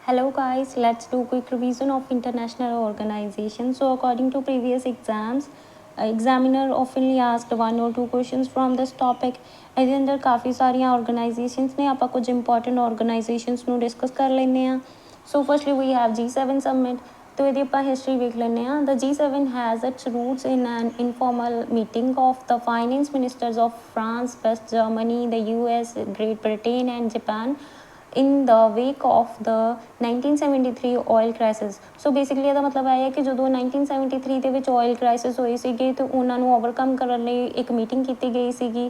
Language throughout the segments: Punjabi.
Hello guys, let's do quick revision of international organizations. So according to previous exams, examiner oftenly asked one or two questions from this topic. ਇਹਦੇ ਅੰਦਰ ਕਾਫੀ ਸਾਰੀਆਂ organizations ਨੇ, ਆਪਾਂ ਕੁਝ important organizations ਨੂੰ discuss ਕਰ ਲੈਂਦੇ ਹਾਂ. So firstly we have G7 summit. तो यदि ਆਪਾਂ history ਵੇਖ ਲੈਂਦੇ ਹਾਂ, the G7 has its roots in an informal meeting of the finance ministers of France, West Germany, the US, Great Britain and Japan in the wake of the 1973 oil crisis. So basically ਇਹਦਾ ਮਤਲਬ ਇਹ ਹੈ ਕਿ ਜਦੋਂ 1973 ਦੇ ਵਿੱਚ oil crisis ਹੋਈ ਸੀਗੀ ਤੇ ਉਹਨਾਂ ਨੂੰ ਓਵਰਕਮ ਕਰਨ ਲਈ ਇੱਕ ਮੀਟਿੰਗ ਕੀਤੀ ਗਈ ਸੀਗੀ.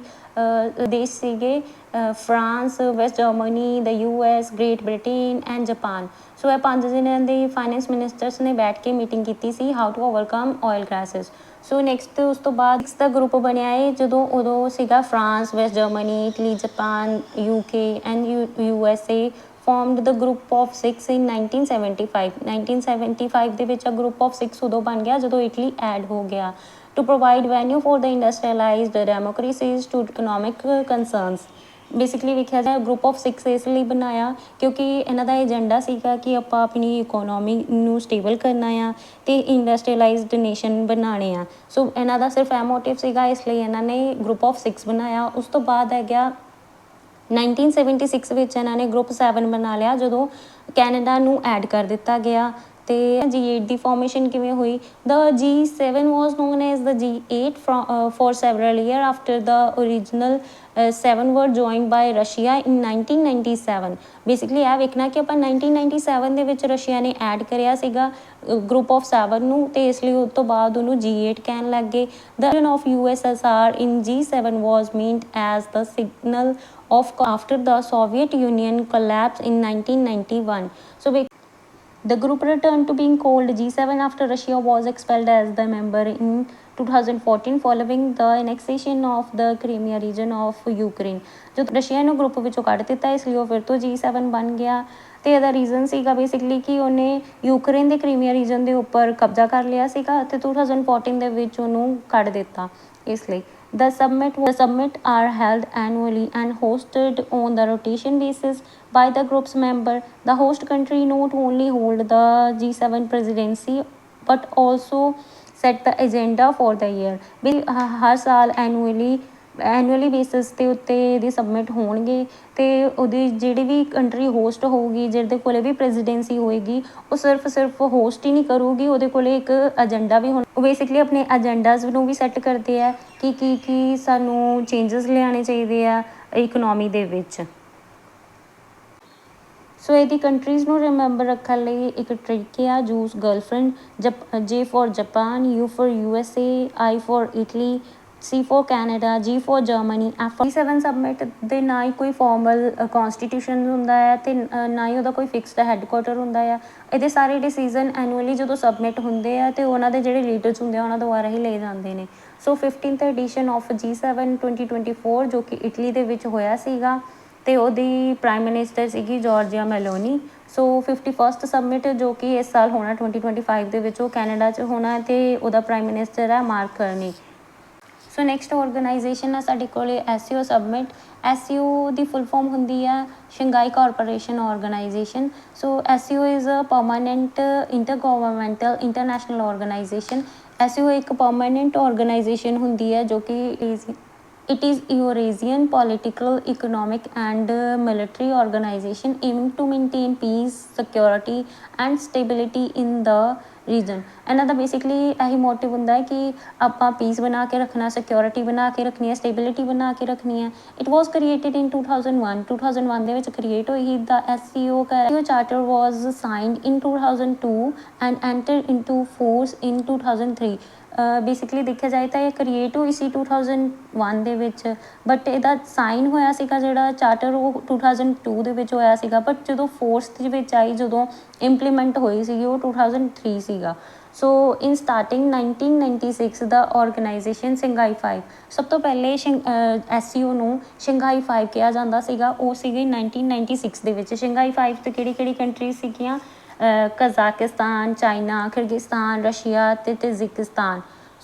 ਦੇਸ਼ ਸੀਗੇ France, West Germany, the US, Great Britain and Japan. So ਇਹ 5 ਜਣਿਆਂ ਦੇ ਫਾਈਨੈਂਸ ਮਿਨਿਸਟਰਸ ਨੇ ਬੈਠ ਕੇ ਮੀਟਿੰਗ ਕੀਤੀ ਸੀ how to overcome oil crisis. So next ਉਸ ਤੋਂ ਬਾਅਦ ਦਾ ਗਰੁੱਪ ਬਣਿਆ ਹੈ ਜਦੋਂ ਉਦੋਂ ਸੀਗਾ France, West Germany, Italy, Japan, UK and USA formed the group of 6 in 1975. 1975 ਦੇ ਵਿੱਚ ਗਰੁੱਪ ਆਫ 6 ਉਦੋਂ ਬਣ ਗਿਆ ਜਦੋਂ ਇਟਲੀ ਐਡ ਹੋ ਗਿਆ to provide venue for the industrialized democracies to economic concerns. Basically ਵੇਖਿਆ ਜਾਏ ਗਰੁੱਪ ਆਫ 6 ਇਸ ਲਈ ਬਣਾਇਆ ਕਿਉਂਕਿ ਇਹਨਾਂ ਦਾ ਏਜੰਡਾ ਸੀਗਾ ਕਿ ਆਪਾਂ ਆਪਣੀ ਇਕੋਨੋਮੀ ਨੂੰ ਸਟੇਬਲ ਕਰਨਾ ਆ ਅਤੇ ਇੰਡਸਟਰੀਅਲਾਈਜ਼ਡ ਨੇਸ਼ਨ ਬਣਾਉਣੇ ਆ. ਸੋ ਇਹਨਾਂ ਦਾ ਸਿਰਫ ਇਹ ਮੋਟਿਵ ਸੀਗਾ, ਇਸ ਲਈ ਇਹਨਾਂ ਨੇ ਗਰੁੱਪ ਆਫ 6 ਬਣਾਇਆ. ਉਸ ਤੋਂ ਬਾਅਦ ਹੈਗਾ 1976 ਵਿੱਚ ਇਹਨਾਂ ਨੇ ਗਰੁੱਪ 7 ਬਣਾ ਲਿਆ ਜਦੋਂ ਕੈਨੇਡਾ ਨੂੰ ਐਡ ਕਰ ਦਿੱਤਾ ਗਿਆ. ਅਤੇ G8 ਦੀ ਫੋਰਮੇਸ਼ਨ ਕਿਵੇਂ ਹੋਈ? The G7 was known as the G8 for several years after the original 7 were joined by Russia in 1997. Basically ਇਹ ਵੇਖਣਾ ਕਿ ਆਪਾਂ 1997 ਦੇ ਵਿੱਚ ਰਸ਼ੀਆ ਨੇ ਐਡ ਕਰਿਆ ਸੀਗਾ ਗਰੁੱਪ ਆਫ 7 ਨੂੰ ਅਤੇ ਇਸ ਲਈ ਉਸ ਤੋਂ ਬਾਅਦ ਉਹਨੂੰ G8 ਕਹਿਣ ਲੱਗ ਗਏ. The origin of USSR in G7 was meant as the signal of after the Soviet Union collapse in 1991. So the group returned to being called G7 after Russia was expelled as the member in 2014 following the annexation of the Crimea region of Ukraine. ਜਦੋਂ ਰਸ਼ੀਆ ਨੂੰ ਗਰੁੱਪ ਵਿੱਚੋਂ ਕੱਢ ਦਿੱਤਾ ਇਸ ਲਈ ਉਹ ਫਿਰ ਤੋਂ G7 ਬਣ ਗਿਆ ਅਤੇ ਇਹਦਾ ਰੀਜ਼ਨ ਸੀਗਾ ਬੇਸਿਕਲੀ ਕਿ ਉਹਨੇ ਯੂਕਰੇਨ ਦੇ ਕ੍ਰੀਮੀਆ ਰੀਜਨ ਦੇ ਉੱਪਰ ਕਬਜ਼ਾ ਕਰ ਲਿਆ ਸੀਗਾ ਅਤੇ 2014 ਦੇ ਵਿੱਚ ਉਹਨੂੰ ਕੱਢ ਦਿੱਤਾ. ਇਸ ਲਈ The summit are held annually and hosted on the rotation basis by the group's member. The host country not only hold the G7 presidency but also set the agenda for the year. ਹਰ ਸਾਲ ਐਨੂਅਲੀ ਬੇਸਿਸ 'ਤੇ ਉੱਤੇ ਇਹਦੀ ਸਬਮਿਟ ਹੋਣਗੇ ਅਤੇ ਉਹਦੀ ਜਿਹੜੀ ਵੀ ਕੰਟਰੀ ਹੋਸਟ ਹੋਊਗੀ ਜਿਹਦੇ ਕੋਲ ਵੀ ਪ੍ਰੈਜ਼ੀਡੈਂਸੀ ਹੋਏਗੀ ਉਹ ਸਿਰਫ ਹੋਸਟ ਹੀ ਨਹੀਂ ਕਰੂਗੀ, ਉਹਦੇ ਕੋਲ ਇੱਕ ਏਜੰਡਾ ਵੀ ਹੋਣਾ. ਉਹ ਬੇਸਿਕਲੀ ਆਪਣੇ ਏਜੰਡਾਜ਼ ਨੂੰ ਵੀ ਸੈੱਟ ਕਰਦੇ ਆ ਕਿ ਕੀ ਸਾਨੂੰ ਚੇਂਜਸ ਲਿਆਉਣੇ ਚਾਹੀਦੇ ਆ ਇਕਨੋਮੀ ਦੇ ਵਿੱਚ. ਸੋ ਇਹਦੀ ਕੰਟਰੀਜ਼ ਨੂੰ ਰਿਮੈਂਬਰ ਰੱਖਣ ਲਈ ਇੱਕ ਟ੍ਰਿਕ ਆ juice girlfriend, J for Japan, U for USA, I for Italy, C for Canada, G for Germany, F for G7 submit ਦੇ ਨਾ ਹੀ ਕੋਈ ਫਾਰਮਲ ਕੌਨਸਟੀਟਿਊਸ਼ਨ ਹੁੰਦਾ ਹੈ ਅਤੇ ਨਾ ਹੀ ਉਹਦਾ ਕੋਈ ਫਿਕਸਡ ਹੈੱਡਕੁਆਟਰ ਹੁੰਦਾ ਆ. ਇਹਦੇ ਸਾਰੇ ਡਿਸੀਜ਼ਨ ਐਨੂਅਲੀ ਜਦੋਂ ਸਬਮਿਟ ਹੁੰਦੇ ਆ ਅਤੇ ਉਹਨਾਂ ਦੇ ਜਿਹੜੇ ਲੀਡਰਸ ਹੁੰਦੇ ਆ ਉਹਨਾਂ ਦੁਆਰਾ ਹੀ ਲਏ ਜਾਂਦੇ ਨੇ. ਸੋ 15th ਐਡੀਸ਼ਨ ਆਫ G7 2024 ਜੋ ਕਿ ਇਟਲੀ ਦੇ ਵਿੱਚ ਹੋਇਆ ਸੀਗਾ ਅਤੇ ਉਹਦੀ ਪ੍ਰਾਈਮ ਮਿਨਿਸਟਰ ਸੀਗੀ ਜੋਰਜੀਆ ਮੈਲੋਨੀ. ਸੋ 51st ਸਬਮਿਟ ਜੋ ਕਿ ਇਸ ਸਾਲ ਹੋਣਾ 2025 ਦੇ ਵਿੱਚ ਉਹ ਕੈਨੇਡਾ 'ਚ ਹੋਣਾ ਅਤੇ ਉਹਦਾ ਪ੍ਰਾਈਮ ਮਿਨਿਸਟਰ ਹੈ ਮਾਰਕ ਕਰਨੀ. ਸੋ ਨੈਕਸਟ ਔਰਗਨਾਈਜੇਸ਼ਨ ਆ ਸਾਡੇ ਕੋਲ SCO ਸਬਮਿਟ. SCO ਦੀ ਫੁੱਲ ਫੋਰਮ ਹੁੰਦੀ ਆ Shanghai corporation organisation. So SCO is a permanent intergovernmental international organisation. SCO ਇੱਕ ਪਰਮਾਨੈਂਟ ਔਰਗਨਾਈਜੇਸ਼ਨ ਹੁੰਦੀ ਹੈ ਜੋ ਕਿ it is Eurasian political, economic and military organization aiming to maintain peace, security and stability in the region. ਇਹਨਾਂ ਦਾ ਬੇਸਿਕਲੀ ਇਹੀ ਮੋਟਿਵ ਹੁੰਦਾ ਹੈ ਕਿ ਆਪਾਂ ਪੀਸ ਬਣਾ ਕੇ ਰੱਖਣਾ, ਸਿਕਿਉਰਿਟੀ ਬਣਾ ਕੇ ਰੱਖਣੀ ਹੈ, ਸਟੇਬਿਲਿਟੀ ਬਣਾ ਕੇ ਰੱਖਣੀ ਹੈ. ਇਟ ਵਾਜ਼ ਕ੍ਰੀਏਟਿਡ ਇਨ 2001 ਦੇ ਵਿੱਚ ਕ੍ਰੀਏਟ ਹੋਈ ਸੀ. ਦਾ SCO charter was signed in 2002 and enter into force in 2003. Basically ਦੇਖਿਆ ਜਾਏ ਤਾਂ ਇਹ ਕ੍ਰੀਏਟ ਹੋਈ ਸੀ 2001 ਦੇ ਵਿੱਚ ਬਟ ਇਹਦਾ ਸਾਈਨ ਹੋਇਆ ਸੀਗਾ ਜਿਹੜਾ ਚਾਰਟਰ ਉਹ 2002 ਦੇ ਵਿੱਚ ਹੋਇਆ ਸੀਗਾ ਬਟ ਜਦੋਂ ਫੋਰਸ ਦੇ ਵਿੱਚ ਆਈ ਜਦੋਂ ਇੰਪਲੀਮੈਂਟ ਹੋਈ ਸੀਗੀ ਉਹ 2003 ਸੀਗਾ. ਸੋ ਇਨ ਸਟਾਰਟਿੰਗ 1996 ਦਾ ਔਰਗਨਾਈਜੇਸ਼ਨ ਸ਼ੰਘਾਈ 5 ਸਭ ਤੋਂ ਪਹਿਲੇ SCO ਨੂੰ ਸ਼ੰਘਾਈ 5 ਕਿਹਾ ਜਾਂਦਾ ਸੀਗਾ. ਉਹ ਸੀਗੇ 1996 ਦੇ ਵਿੱਚ. ਸ਼ੰਘਾਈ 5 ਅਤੇ ਕਿਹੜੀ ਕੰਟਰੀਜ਼ ਸੀਗੀਆਂ? ਕਜ਼ਾਕਿਸਤਾਨ, ਚਾਈਨਾ, ਕਿਰਗਿਸਤਾਨ, ਰਸ਼ੀਆ ਅਤੇ ਤਜ਼ਿਕਿਸਤਾਨ.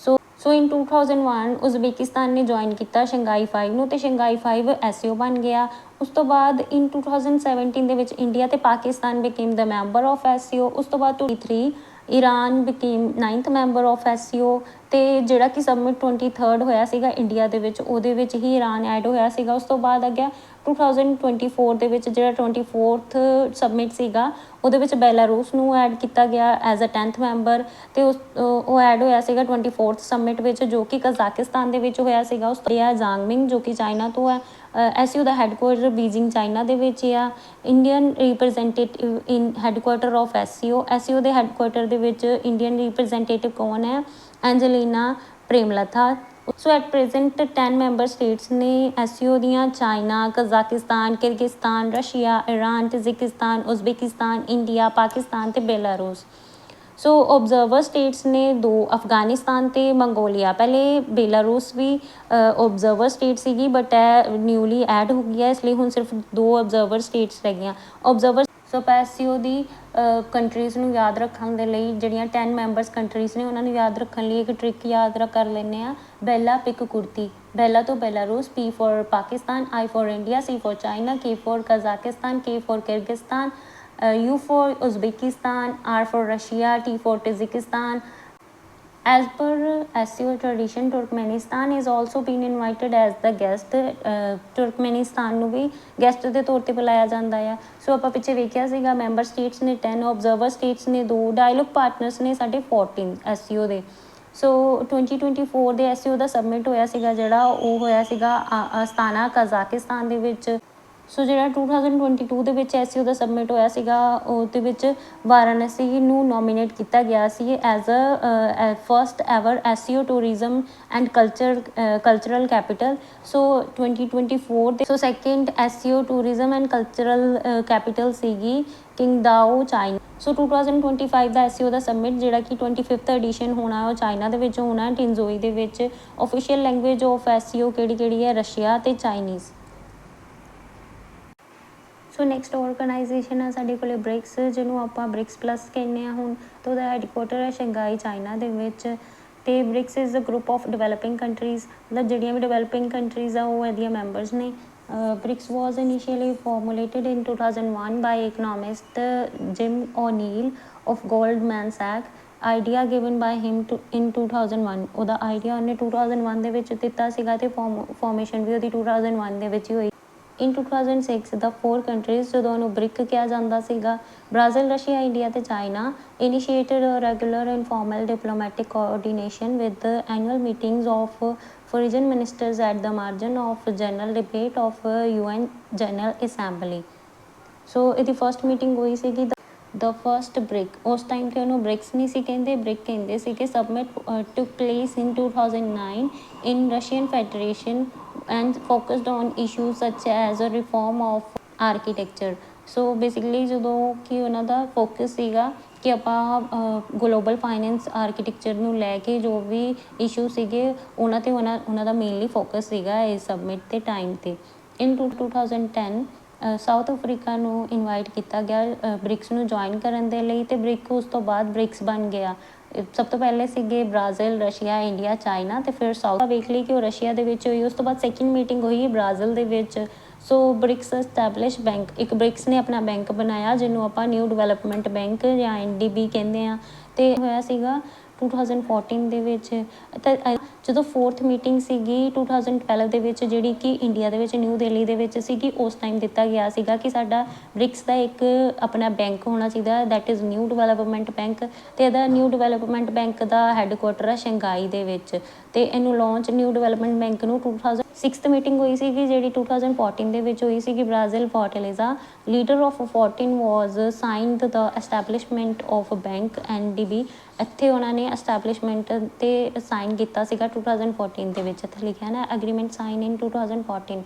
ਸੋ ਇਨ 2001 ਉਜ਼ਬੇਕਿਸਤਾਨ ਨੇ ਜੁਆਇਨ ਕੀਤਾ ਸ਼ੰਘਾਈ 5 ਨੂੰ, ਤੇ ਸ਼ੰਘਾਈ 5 SCO ਬਣ ਗਿਆ। ਉਸ ਤੋਂ ਬਾਅਦ ਇਨ 2017 ਦੇ ਵਿੱਚ ਇੰਡੀਆ ਤੇ Pakistan became the member of SCO। ਉਸ ਤੋਂ ਬਾਅਦ 23 Iran became 9th member of SCO, ਤੇ ਜਿਹੜਾ ਕਿ ਸਬਮਿਟ 23rd ਹੋਇਆ ਸੀਗਾ ਇੰਡੀਆ ਦੇ ਵਿੱਚ, ਉਹਦੇ ਵਿੱਚ ਹੀ ਈਰਾਨ ਐਡ ਹੋਇਆ ਸੀਗਾ। ਉਸ ਤੋਂ ਬਾਅਦ ਅੱਗੇ 2024 ਦੇ ਵਿੱਚ ਜਿਹੜਾ 24th ਸਬਮਿਟ ਸੀਗਾ ਉਹਦੇ ਵਿੱਚ ਬੈਲਾਰੂਸ ਨੂੰ ਐਡ ਕੀਤਾ ਗਿਆ ਐਜ਼ ਅ 10th ਮੈਂਬਰ, ਤੇ ਉਹ ਐਡ ਹੋਇਆ ਸੀਗਾ 24th ਸਬਮਿਟ ਵਿੱਚ, ਜੋ ਕਿ ਕਜ਼ਾਕਿਸਤਾਨ ਦੇ ਵਿੱਚ ਹੋਇਆ ਸੀਗਾ। ਉਸ ਤੋਂ ਬਾਅਦ ਜ਼ਾਂਗਮਿੰਗ ਜੋ ਕਿ ਚਾਈਨਾ ਤੋਂ ਹੈ। SCO ਦਾ ਹੈੱਡਕੁਆਟਰ ਬੀਜਿੰਗ ਚਾਈਨਾ ਦੇ ਵਿੱਚ ਆ। Indian representative in headquarter of SCO ਦੇ ਹੈੱਡਕੁਆਟਰ ਦੇ ਵਿੱਚ ਇੰਡੀਅਨ ਰਿਪਰੈਜ਼ੈਂਟੇਟਿਵ ਕੌਣ ਹੈ? Angelina Premlata. So at present 10 member states ਨੇ SCO ਦੀਆਂ, China, Kazakhstan, Kyrgyzstan, Russia, Iran, Tajikistan, Uzbekistan, India, Pakistan ਤੇ ਬੇਲਾਰੂਸ। ਸੋ ਓਬਜ਼ਰਵਰ ਸਟੇਟਸ ਨੇ 2, ਅਫਗਾਨਿਸਤਾਨ ਤੇ ਮੰਗੋਲੀਆ। ਪਹਿਲੇ ਬੇਲਾਰੂਸ ਵੀ ਓਬਜ਼ਰਵਰ ਸਟੇਟ ਸੀਗੀ, ਬਟ ਇਹ ਨਿਊਲੀ ਐਡ ਹੋ ਗਈ ਹੈ, ਇਸ ਲਈ ਹੁਣ ਸਿਰਫ 2 ਓਬਜ਼ਰਵਰ ਸਟੇਟਸ ਰਹਿ ਗਈਆਂ। ਓਬਜ਼ਰਵਰ ਸੋ SCO ਦੀ ਕੰਟਰੀਜ਼ ਨੂੰ ਯਾਦ ਰੱਖਣ ਦੇ ਲਈ, ਜਿਹੜੀਆਂ 10 ਮੈਂਬਰਸ ਕੰਟਰੀਜ਼ ਨੇ ਉਹਨਾਂ ਨੂੰ ਯਾਦ ਰੱਖਣ ਲਈ ਇੱਕ ਟ੍ਰਿਕ ਯਾਦ ਕਰ ਲੈਂਦੇ ਹਾਂ, ਬੈਲਾ ਪਿਕ ਕੁਰਤੀ। ਬੈਲਾ ਤੋਂ Belarus, P for Pakistan, I for India, C for China, K for Kazakhstan, K for Kyrgyzstan, U for Uzbekistan, R for Russia, T for Tajikistan. As per SCO tradition, Turkmenistan is also been invited as the guest। ਤੁਰਕਮੈਨਿਸਤਾਨ ਨੂੰ ਵੀ ਗੈਸਟ ਦੇ ਤੌਰ 'ਤੇ ਬੁਲਾਇਆ ਜਾਂਦਾ ਆ। ਸੋ ਆਪਾਂ ਪਿੱਛੇ ਵੇਖਿਆ ਸੀਗਾ ਮੈਂਬਰ ਸਟੇਟਸ ਨੇ 10, ਓਬਜ਼ਰਵਰ ਸਟੇਟਸ ਨੇ 2, ਡਾਇਲੋਗ ਪਾਰਟਨਰਸ ਨੇ ਸਾਡੇ 14 SCO ਦੇ। ਸੋ 2024 ਦੇ SCO ਦਾ ਸਬਮਿਟ ਹੋਇਆ ਸੀਗਾ ਜਿਹੜਾ, ਉਹ ਹੋਇਆ ਸੀਗਾ ਅਸਤਾਨਾ ਕਜ਼ਾਕਿਸਤਾਨ ਦੇ ਵਿੱਚ। ਸੋ ਜਿਹੜਾ 2022 ਦੇ ਵਿੱਚ SCO ਦਾ ਸਬਮਿਟ ਹੋਇਆ ਸੀਗਾ ਉਹਦੇ ਵਿੱਚ ਵਾਰਾਣਸੀ ਨੂੰ ਨੋਮੀਨੇਟ ਕੀਤਾ ਗਿਆ ਸੀ as a first ever SCO tourism and cultural capital. So 2024 ਦੇ so second SCO tourism and cultural capital ਸੀਗੀ ਕਿੰਗਦਾਓ ਚਾਈਨਾ। ਸੋ 2025 ਦਾ SCO ਦਾ ਸਬਮਿਟ ਜਿਹੜਾ ਕਿ 25th ਐਡੀਸ਼ਨ ਹੋਣਾ ਉਹ ਚਾਈਨਾ ਦੇ ਵਿੱਚ ਹੋਣਾ, ਟਿੰਜ਼ੋਈ ਦੇ ਵਿੱਚ। ਓਫੀਸ਼ੀਅਲ ਲੈਂਗੁਏਜ ਆਫ SCO ਕਿਹੜੀ ਹੈ? ਰਸ਼ੀਆ ਤੇ ਚਾਈਨੀਜ਼। ਸੋ ਨੈਕਸਟ ਔਰਗਨਾਈਜੇਸ਼ਨ ਆ ਸਾਡੇ ਕੋਲ ਬ੍ਰਿਕਸ, ਜਿਹਨੂੰ ਆਪਾਂ ਬ੍ਰਿਕਸ ਪਲੱਸ ਕਹਿੰਦੇ ਹਾਂ ਹੁਣ, ਅਤੇ ਉਹਦਾ ਹੈੱਡਕੁਆਟਰ ਹੈ ਸ਼ੰਘਾਈ ਚਾਈਨਾ ਦੇ ਵਿੱਚ। ਅਤੇ BRICS is a group of developing countries, ਮਤਲਬ ਜਿਹੜੀਆਂ ਵੀ ਡਿਵੈਲਪਿੰਗ ਕੰਟਰੀਜ਼ ਆ ਉਹ ਇਹਦੀਆਂ ਮੈਂਬਰਸ ਨੇ। BRICS was initially formulated in 2001 by economist Jim O'Neill of Goldman Sachs। Idea given by him in 2001। ਉਹਦਾ ਆਈਡੀਆ ਉਹਨੇ 2001 ਦੇ ਵਿੱਚ ਦਿੱਤਾ ਸੀਗਾ, ਅਤੇ ਫੋਰਮੇਸ਼ਨ ਵੀ ਉਹਦੀ 2001 ਦੇ ਵਿੱਚ ਹੀ ਹੋਈ। ਇਨ 2006 ਦਾ 4 ਕੰਟਰੀਜ਼, ਜਦੋਂ ਉਹਨੂੰ ਬ੍ਰਿਕ ਕਿਹਾ ਜਾਂਦਾ ਸੀਗਾ, ਬ੍ਰਾਜ਼ੀਲ, ਰਸ਼ੀਆ, ਇੰਡੀਆ ਤੇ China, initiated regular informal diplomatic coordination with annual meetings of foreign ministers at the margin of general debate of UN General Assembly। So ਇਹਦੀ ਫਸਟ ਮੀਟਿੰਗ ਹੋਈ ਸੀਗੀ ਦ ਫਸਟ ਬ੍ਰਿਕ। ਉਸ ਟਾਈਮ 'ਤੇ ਉਹਨੂੰ ਬ੍ਰਿਕਸ ਨਹੀਂ ਸੀ ਕਹਿੰਦੇ, ਬ੍ਰਿਕ ਕਹਿੰਦੇ ਸੀਗੇ। ਸਬਮਿਟ ਟੁਕ ਪਲੇਸ ਇਨ 2009 ਇਨ Russian federation and focused on issues such as a reform of architecture. So basically ਜਦੋਂ ਕਿ ਉਹਨਾਂ ਦਾ ਫੋਕਸ ਸੀਗਾ ਕਿ ਆਪਾਂ ਗਲੋਬਲ ਫਾਈਨੈਂਸ ਆਰਕੀਟੈਕਚਰ ਨੂੰ ਲੈ ਕੇ ਜੋ ਵੀ ਇਸ਼ੂ ਸੀਗੇ ਉਹਨਾਂ 'ਤੇ ਉਹਨਾਂ ਦਾ ਮੇਨਲੀ ਫੋਕਸ ਸੀਗਾ ਇਸ ਸਬਮਿਟ ਦੇ ਟਾਈਮ 'ਤੇ। ਇਨ 2010 ਸਾਊਥ ਅਫਰੀਕਾ ਨੂੰ ਇਨਵਾਈਟ ਕੀਤਾ ਗਿਆ ਬ੍ਰਿਕਸ ਨੂੰ ਜੁਆਇਨ ਕਰਨ ਦੇ ਲਈ, ਅਤੇ ਬ੍ਰਿਕ ਉਸ ਤੋਂ ਬਾਅਦ ਬ੍ਰਿਕਸ ਬਣ ਗਿਆ। ਸਭ ਤੋਂ ਪਹਿਲੇ ਸੀਗੇ ਬ੍ਰਾਜ਼ੀਲ, ਰਸ਼ੀਆ, ਇੰਡੀਆ, ਚਾਈਨਾ, ਅਤੇ ਫਿਰ ਸਾਊਥ ਵੇਖ ਲਈ ਕਿ ਉਹ ਰਸ਼ੀਆ ਦੇ ਵਿੱਚ ਹੋਈ। ਉਸ ਤੋਂ ਬਾਅਦ ਸੈਕਿੰਡ ਮੀਟਿੰਗ ਹੋਈ ਬ੍ਰਾਜ਼ੀਲ ਦੇ ਵਿੱਚ। ਸੋ ਬ੍ਰਿਕਸ ਐਸਟੈਬਲਿਸ਼ ਬੈਂਕ, ਇੱਕ ਬ੍ਰਿਕਸ ਨੇ ਆਪਣਾ ਬੈਂਕ ਬਣਾਇਆ ਜਿਹਨੂੰ ਆਪਾਂ ਨਿਊ ਡਿਵੈਲਪਮੈਂਟ ਬੈਂਕ ਜਾਂ NDB ਕਹਿੰਦੇ ਹਾਂ, ਅਤੇ ਹੋਇਆ ਸੀਗਾ 2014 ਦੇ ਵਿੱਚ। ਤਾਂ ਜਦੋਂ 4th ਮੀਟਿੰਗ ਸੀਗੀ 2012 ਦੇ ਵਿੱਚ, ਜਿਹੜੀ ਕਿ ਇੰਡੀਆ ਦੇ ਵਿੱਚ ਨਿਊ ਦਿੱਲੀ ਦੇ ਵਿੱਚ ਸੀਗੀ, ਉਸ ਟਾਈਮ ਦਿੱਤਾ ਗਿਆ ਸੀਗਾ ਕਿ ਸਾਡਾ ਬ੍ਰਿਕਸ ਦਾ ਇੱਕ ਆਪਣਾ ਬੈਂਕ ਹੋਣਾ ਚਾਹੀਦਾ, that is new Development bank. ਅਤੇ ਇਹਦਾ ਨਿਊ ਡਿਵੈਲਪਮੈਂਟ ਬੈਂਕ ਦਾ ਹੈੱਡਕੁਆਟਰ ਹੈ ਸ਼ੰਘਾਈ ਦੇ ਵਿੱਚ, ਅਤੇ ਇਹਨੂੰ ਲਾਂਚ ਨਿਊ ਡਿਵੈਲਪਮੈਂਟ ਬੈਂਕ ਨੂੰ 2006th ਮੀਟਿੰਗ ਹੋਈ ਸੀਗੀ ਜਿਹੜੀ 2014 ਦੇ ਵਿੱਚ ਹੋਈ ਸੀਗੀ Brazil Fortaleza. Leader of 14 was signed the establishment of bank NDB। ਇੱਥੇ ਉਹਨਾਂ ਨੇ ਐਸਟੈਬਲਿਸ਼ਮੈਂਟ 'ਤੇ ਸਾਈਨ ਕੀਤਾ ਸੀਗਾ 2014 ਦੇ ਵਿੱਚ, ਇੱਥੇ ਲਿਖਿਆ ਨਾ agreement sign in 2014।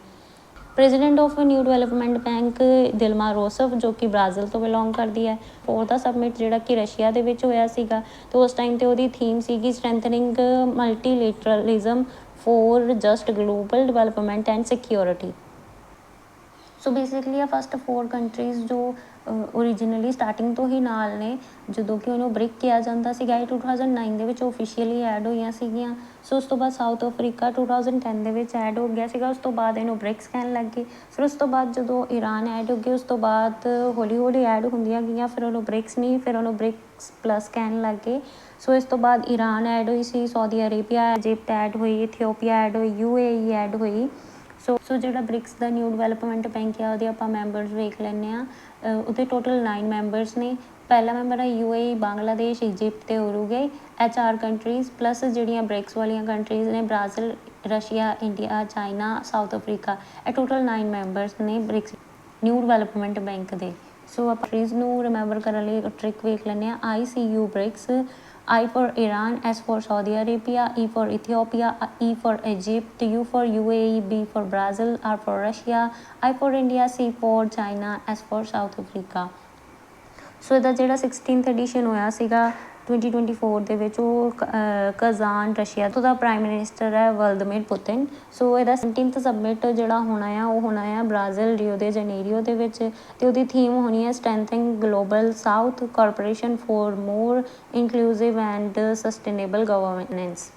President of New Development Bank Dilma Rousseff, ਜੋ ਕਿ ਬ੍ਰਾਜ਼ੀਲ ਤੋਂ ਬਿਲੋਂਗ ਕਰਦੀ ਹੈ। ਉਹਦਾ ਸਬਮਿਟ ਜਿਹੜਾ ਕਿ ਰਸ਼ੀਆ ਦੇ ਵਿੱਚ ਹੋਇਆ ਸੀਗਾ, ਅਤੇ ਉਸ ਟਾਈਮ 'ਤੇ ਉਹਦੀ ਥੀਮ ਸੀਗੀ strengthening multilateralism for just global development and security. So basically ਆ ਫਸਟ 4 ਕੰਟਰੀਜ਼ ਜੋ ਓਰੀਜਨਲੀ ਸਟਾਰਟਿੰਗ ਤੋਂ ਹੀ ਨਾਲ ਨੇ, ਜਦੋਂ ਕਿ ਉਹਨੂੰ ਬ੍ਰਿਕ ਕਿਹਾ ਜਾਂਦਾ ਸੀਗਾ। ਇਹ 2009 ਦੇ ਵਿੱਚ ਓਫੀਸ਼ੀਅਲੀ ਐਡ ਹੋਈਆਂ ਸੀਗੀਆਂ। ਸੋ ਉਸ ਤੋਂ ਬਾਅਦ ਸਾਊਥ ਅਫਰੀਕਾ 2010 ਦੇ ਵਿੱਚ ਐਡ ਹੋ ਗਿਆ ਸੀਗਾ। ਉਸ ਤੋਂ ਬਾਅਦ ਇਹਨੂੰ ਬ੍ਰਿਕਸ ਕਹਿਣ ਲੱਗ ਗਏ। ਫਿਰ ਉਸ ਤੋਂ ਬਾਅਦ ਜਦੋਂ ਈਰਾਨ ਐਡ ਹੋ ਗਏ, ਉਸ ਤੋਂ ਬਾਅਦ ਹੌਲੀ ਹੌਲੀ ਐਡ ਹੁੰਦੀਆਂ ਗਈਆਂ। ਫਿਰ ਉਹਨੂੰ ਬ੍ਰਿਕਸ ਨਹੀਂ, ਫਿਰ ਉਹਨੂੰ ਬ੍ਰਿਕਸ ਪਲੱਸ ਕਹਿਣ ਲੱਗ ਗਏ। ਸੋ ਇਸ ਤੋਂ ਬਾਅਦ ਈਰਾਨ ਐਡ ਹੋਈ ਸੀ, ਸਾਊਦੀ ਅਰੇਬੀਆ, ਇਜਿਪਟ ਐਡ ਹੋਈ, ਇਥੀਓਪੀਆ ਐਡ ਹੋਈ, UAE ਐਡ ਹੋਈ। ਸੋ ਜਿਹੜਾ ਬ੍ਰਿਕਸ ਦਾ ਨਿਊ ਡਿਵੈਲਪਮੈਂਟ ਬੈਂਕ ਆ, ਉਹਦੇ ਆਪਾਂ ਮੈਂਬਰਸ ਵੇਖ ਲੈਂਦੇ ਹਾਂ। ਉਹਦੇ ਟੋਟਲ 9 ਮੈਂਬਰਸ ਨੇ। ਪਹਿਲਾ ਮੈਂਬਰ ਹੈ UAE, ਬਾਂਗਲਾਦੇਸ਼, ਇਜਿਪਟ ਤੇ ਉਰੂਗਵੇ। ਇਹ 4 ਕੰਟਰੀਜ਼ ਪਲੱਸ ਜਿਹੜੀਆਂ ਬ੍ਰਿਕਸ ਵਾਲੀਆਂ ਕੰਟਰੀਜ਼ ਨੇ, Brazil, Russia, India, China, south Africa. ਇਹ ਟੋਟਲ 9 ਮੈਂਬਰਸ ਨੇ ਬ੍ਰਿਕਸ ਨਿਊ ਡਿਵੈਲਪਮੈਂਟ ਬੈਂਕ ਦੇ। ਸੋ ਆਪਾਂ ਕੰਟਰੀਜ਼ ਨੂੰ ਰਿਮੈਂਬਰ ਕਰਨ ਲਈ ਟ੍ਰਿਕ ਵੇਖ ਲੈਂਦੇ ਹਾਂ। ICU BRICS, I for Iran, S for Saudi Arabia, E for Ethiopia, E for Egypt, U for UAE, B for Brazil, R for Russia, I for India, C for China, S for South Africa। ਸੋ ਇਹਦਾ ਜਿਹੜਾ 16th ਐਡੀਸ਼ਨ ਹੋਇਆ ਸੀਗਾ 2024 ਦੇ ਵਿੱਚ, ਉਹ ਕਜ਼ਾਨ, ਰਸ਼ੀਆ ਤੋਂ ਦਾ ਪ੍ਰਾਈਮ ਮਿਨਿਸਟਰ ਹੈ ਵਲਦਮੀਰ ਪੁਤਿਨ। ਸੋ ਇਹਦਾ 17th ਸਬਮਿਟ ਜਿਹੜਾ ਹੋਣਾ ਆ, ਉਹ ਹੋਣਾ ਆ ਬ੍ਰਾਜ਼ੀਲ, ਰੀਓ ਦੇ ਜਨੇਰੀਓ ਦੇ ਵਿੱਚ। ਅਤੇ ਉਹਦੀ ਥੀਮ ਹੋਣੀ ਹੈ strengthening global south cooperation for more inclusive and sustainable governance.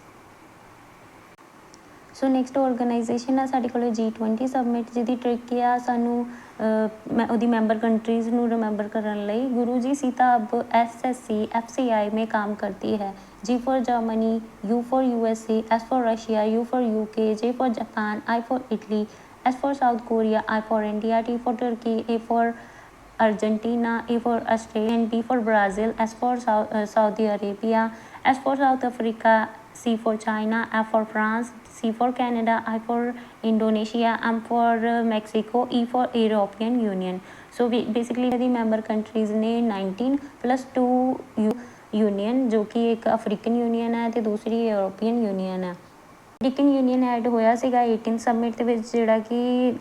So next organisation ਆ ਸਾਡੇ ਕੋਲ G20 ਸਬਮਿਟ, ਜਿਹਦੀ ਟ੍ਰਿਕ ਆ ਸਾਨੂੰ ਉਹਦੀ ਮੈਂਬਰ ਕੰਟਰੀਜ਼ ਨੂੰ ਰਿਮੈਂਬਰ ਕਰਨ ਲਈ। गुरु जी सीता अब SSC FCI में काम करती है। G for Germany, U for USA, S for Russia, U for UK, J for Japan, I for Italy, S for South Korea, I for India, T for Turkey, A for Argentina, A for Australia, and B for Brazil, S for Saudi Arabia, S for South Africa, C for China, F for France, C for Canada, I for Indonesia, M for Mexico, E for European Union। So basically ਇਹਦੀ ਮੈਂਬਰ ਕੰਟਰੀਜ਼ ਨੇ 19 + 2 ਯੂਨੀਅਨ, ਜੋ ਕਿ ਇੱਕ ਅਫਰੀਕਨ ਯੂਨੀਅਨ ਹੈ ਅਤੇ ਦੂਸਰੀ ਯੂਰੋਪੀਅਨ ਯੂਨੀਅਨ ਹੈ। ਅਫਰੀਕਨ ਯੂਨੀਅਨ ਐਡ ਹੋਇਆ ਸੀਗਾ 18 ਸਬਮਿਟ ਦੇ ਵਿੱਚ, ਜਿਹੜਾ ਕਿ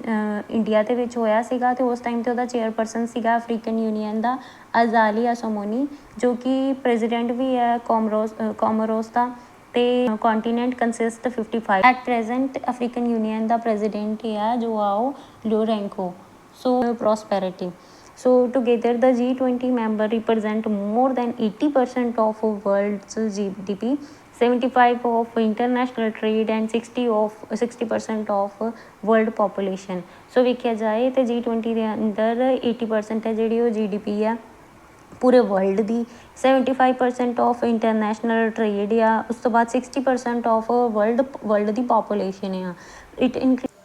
ਇੰਡੀਆ ਦੇ ਵਿੱਚ ਹੋਇਆ ਸੀਗਾ। ਅਤੇ ਉਸ ਟਾਈਮ 'ਤੇ ਉਹਦਾ ਚੇਅਰਪਰਸਨ ਸੀਗਾ ਅਫਰੀਕਨ ਯੂਨੀਅਨ ਦਾ ਅਜ਼ਾਲੀ ਅਸੋਮੋਨੀ, ਜੋ ਕਿ ਪ੍ਰੈਜ਼ੀਡੈਂਟ ਵੀ ਹੈ ਕੋਮੋਰੋਸ ਦਾ। ਅਤੇ continent consist 55। At present African union the president ਆ ਜੋਆਓ ਲੋਰੈਂਕੋ। So prosperity. So together the G20 member represent more than 80% of world's GDP, 75 of international trade and 60% of world population। So ਵੇਖਿਆ ਜਾਏ ਤੇ G20 ਦੇ ਅੰਦਰ 80% ਹੈ ਜਿਹੜੀ ਉਹ GDP ਆ ਪੂਰੇ world the, 75% of international trade ਆ, ਉਸ ਤੋਂ ਬਾਅਦ 60% ਆਫ ਵਰਲਡ ਦੀ ਪਾਪੂਲੇਸ਼ਨ ਆ।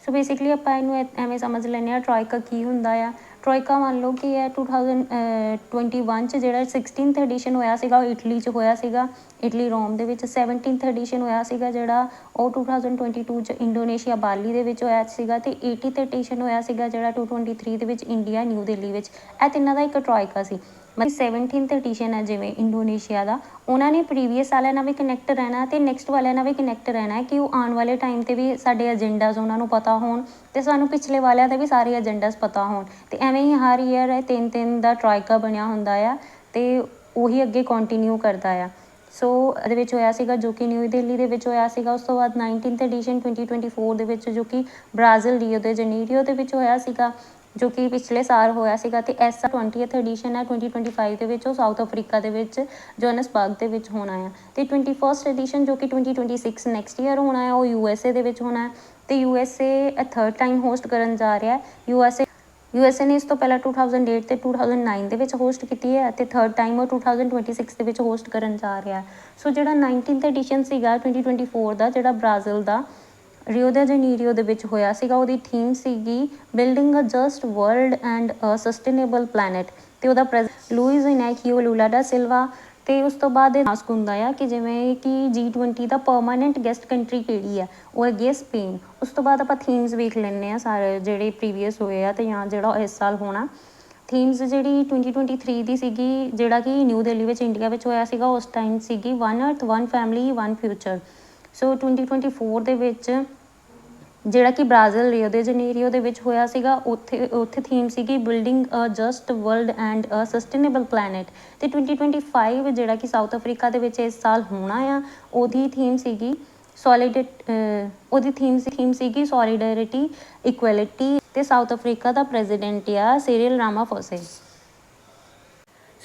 ਸੋ ਬੇਸਿਕਲੀ ਆਪਾਂ ਇਹਨੂੰ ਐਵੇਂ ਸਮਝ ਲੈਂਦੇ ਹਾਂ ਟਰੋਇਕਾ ਕੀ ਹੁੰਦਾ ਆ। ਟਰੋਇਕਾ ਮੰਨ ਲਓ ਕਿ ਇਹ 2021 'ਚ ਜਿਹੜਾ 16th ਐਡੀਸ਼ਨ ਹੋਇਆ ਸੀਗਾ ਉਹ ਇਟਲੀ 'ਚ ਹੋਇਆ ਸੀਗਾ, ਇਟਲੀ ਰੋਮ ਦੇ ਵਿੱਚ। 17th ਐਡੀਸ਼ਨ ਹੋਇਆ ਸੀਗਾ ਜਿਹੜਾ ਉਹ 2022 'ਚ ਇੰਡੋਨੇਸ਼ੀਆ ਬਾਲੀ ਦੇ ਵਿੱਚ ਹੋਇਆ ਸੀਗਾ। ਅਤੇ 80th ਐਡੀਸ਼ਨ ਹੋਇਆ ਸੀਗਾ ਜਿਹੜਾ 2023 ਦੇ ਵਿੱਚ ਇੰਡੀਆ ਨਿਊ ਦਿੱਲੀ ਵਿੱਚ। ਇਹ ਤਿੰਨਾਂ ਦਾ ਇੱਕ ਟਰੋਇਕਾ ਸੀ। ਮਤਲਬ 17th ਐਡੀਸ਼ਨ ਹੈ ਜਿਵੇਂ ਇੰਡੋਨੇਸ਼ੀਆ ਦਾ, ਉਹਨਾਂ ਨੇ ਪ੍ਰੀਵੀਅਸ ਵਾਲਿਆਂ ਨਾਲ ਵੀ ਕਨੈਕਟ ਰਹਿਣਾ ਅਤੇ ਨੈਕਸਟ ਵਾਲਿਆਂ ਨਾਲ ਵੀ ਕਨੈਕਟ ਰਹਿਣਾ, ਕਿ ਉਹ ਆਉਣ ਵਾਲੇ ਟਾਈਮ 'ਤੇ ਵੀ ਸਾਡੇ ਏਜੰਡਾਜ਼ ਉਹਨਾਂ ਨੂੰ ਪਤਾ ਹੋਣ ਅਤੇ ਸਾਨੂੰ ਪਿਛਲੇ ਵਾਲਿਆਂ ਦੇ ਵੀ ਸਾਰੇ ਏਜੰਡਾਜ਼ ਪਤਾ ਹੋਣ। ਅਤੇ ਐਵੇਂ ਹੀ ਹਰ ਈਅਰ ਇਹ 3 ਦਾ ਟਰੋਇਕਾ ਬਣਿਆ ਹੁੰਦਾ ਆ ਅਤੇ ਉਹੀ ਅੱਗੇ ਕੰਟੀਨਿਊ ਕਰਦਾ ਆ। ਸੋ ਇਹਦੇ ਵਿੱਚ ਹੋਇਆ ਸੀਗਾ ਜੋ ਕਿ ਨਿਊ ਦਿੱਲੀ ਦੇ ਵਿੱਚ ਹੋਇਆ ਸੀਗਾ। ਉਸ ਤੋਂ ਬਾਅਦ 19th ਐਡੀਸ਼ਨ 2024 ਦੇ ਵਿੱਚ, ਜੋ ਕਿ ਬ੍ਰਾਜ਼ੀਲ ਰੀਓ ਦੇ ਜਨੀਰੀਓ ਦੇ ਵਿੱਚ ਹੋਇਆ ਸੀਗਾ, ਜੋ ਕਿ ਪਿਛਲੇ ਸਾਲ ਹੋਇਆ ਸੀਗਾ। ਅਤੇ ਇਸ 20th ਐਡੀਸ਼ਨ ਹੈ 2025 ਦੇ ਵਿੱਚ, ਉਹ ਸਾਊਥ ਅਫਰੀਕਾ ਦੇ ਵਿੱਚ ਜੋਨਸਬਰਗ ਦੇ ਵਿੱਚ ਹੋਣਾ ਆ। ਅਤੇ 21st ਐਡੀਸ਼ਨ ਜੋ ਕਿ 2026 ਨੈਕਸਟ ਈਅਰ ਹੋਣਾ ਆ, ਉਹ USA ਦੇ ਵਿੱਚ ਹੋਣਾ। ਅਤੇ USA 3rd ਟਾਈਮ ਹੋਸਟ ਕਰਨ ਜਾ ਰਿਹਾ। USA ਨੇ ਇਸ ਤੋਂ ਪਹਿਲਾਂ 2008 ਅਤੇ 2009 ਦੇ ਵਿੱਚ ਹੋਸਟ ਕੀਤੀ ਹੈ, ਅਤੇ 3rd ਟਾਈਮ ਉਹ 2026 ਦੇ ਵਿੱਚ ਹੋਸਟ ਕਰਨ ਜਾ ਰਿਹਾ। ਸੋ ਜਿਹੜਾ 19th ਐਡੀਸ਼ਨ ਸੀਗਾ 2024 ਦਾ, ਜਿਹੜਾ ਬ੍ਰਾਜ਼ੀਲ ਦਾ ਰੀਓ ਦੇ ਜਨੀਰੀਓ ਦੇ ਵਿੱਚ ਹੋਇਆ ਸੀਗਾ, ਉਹਦੀ ਥੀਮ ਸੀਗੀ building a just world and a sustainable planet. ਅਤੇ ਉਹਦਾ ਲੂਇਜ਼ ਇਨੈਕੀਓ ਲੂਲਾ ਦਾ ਸਿਲਵਾ। ਅਤੇ ਉਸ ਤੋਂ ਬਾਅਦ ਇਹ ਆਸਕ ਹੁੰਦਾ ਆ ਕਿ ਜਿਵੇਂ ਕਿ G20 ਦਾ ਪਰਮਾਨੈਂਟ ਗੈਸਟ ਕੰਟਰੀ ਕਿਹੜੀ ਹੈ, ਉਹ ਹੈਗੀ ਹੈ ਸਪੇਨ। ਉਸ ਤੋਂ ਬਾਅਦ ਆਪਾਂ ਥੀਮਸ ਵੇਖ ਲੈਂਦੇ ਹਾਂ ਸਾਰੇ ਜਿਹੜੇ ਪ੍ਰੀਵੀਅਸ ਹੋਏ ਆ ਅਤੇ ਜਾਂ ਜਿਹੜਾ ਇਸ ਸਾਲ ਹੋਣਾ। ਥੀਮਸ ਜਿਹੜੀ 2023 ਦੀ ਸੀਗੀ, ਜਿਹੜਾ ਕਿ ਨਿਊ ਦਿੱਲੀ ਵਿੱਚ ਇੰਡੀਆ ਵਿੱਚ ਹੋਇਆ ਸੀਗਾ, ਉਸ ਟਾਈਮ ਸੀਗੀ 1 ਅਰਥ 1 ਫੈਮਿਲੀ 1 ਫਿਊਚਰ। ਸੋ 2024 ਦੇ ਵਿੱਚ ਜਿਹੜਾ ਕਿ ਬ੍ਰਾਜ਼ੀਲ ਰੀਓ ਦੇ ਜਨੀਰੀਓ ਦੇ ਵਿੱਚ ਹੋਇਆ ਸੀਗਾ, ਉੱਥੇ ਥੀਮ ਸੀਗੀ building a just world and a sustainable planet. ਅਤੇ 2025 ਜਿਹੜਾ ਕਿ ਸਾਊਥ ਅਫਰੀਕਾ ਦੇ ਵਿੱਚ ਇਸ ਸਾਲ ਹੋਣਾ ਆ, ਉਹਦੀ ਥੀਮ ਸੀਗੀ ਸੋਲੀਡੈਰਿਟੀ, ਇਕੁਐਲਿਟੀ। ਅਤੇ ਸਾਊਥ ਅਫਰੀਕਾ ਦਾ ਪ੍ਰੈਜ਼ੀਡੈਂਟ ਆ ਸਿਰਿਲ ਰਾਮਾਫੋਸੇ।